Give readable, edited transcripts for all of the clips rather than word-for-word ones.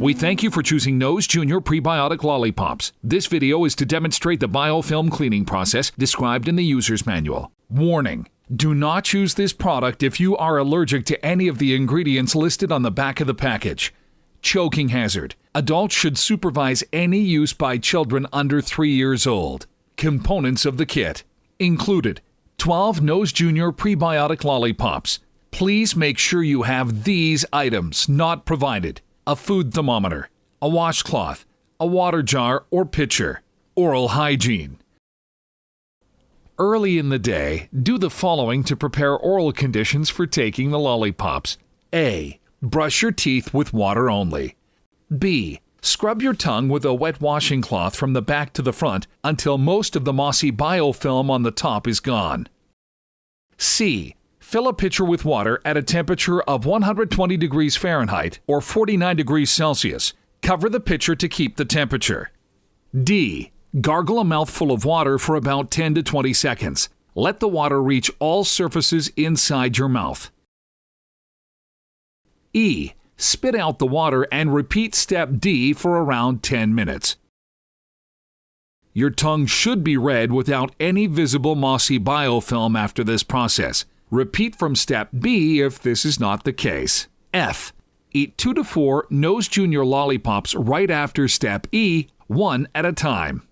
We thank you for choosing Nose Junior Prebiotic Lollipops. This video is to demonstrate the biofilm cleaning process described in the user's manual. Warning: do not choose this product if you are allergic to any of the ingredients listed on the back of the package. Choking hazard. Adults should supervise any use by children under 3 years old. Components of the kit included 12 Nose Junior Prebiotic Lollipops. Please make sure you have these items not provided: a food thermometer, a washcloth, a water jar or pitcher. Oral hygiene. Early in the day, do the following to prepare oral conditions for taking the lollipops. A. Brush your teeth with water only. B. Scrub your tongue with a wet washing cloth from the back to the front until most of the mossy biofilm on the top is gone. C. Fill a pitcher with water at a temperature of 120 degrees Fahrenheit or 49 degrees Celsius. Cover the pitcher to keep the temperature. D. Gargle a mouthful of water for about 10 to 20 seconds. Let the water reach all surfaces inside your mouth. E. Spit out the water and repeat step D for around 10 minutes. Your tongue should be red without any visible mossy biofilm after this process. Repeat from step B if this is not the case. F. Eat 2 to 4 Nose Junior Lollipops right after step E, one at a time.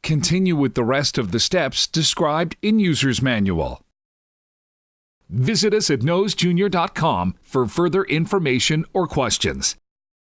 Continue with the rest of the steps described in user's manual. Visit us at nosejunior.com for further information or questions.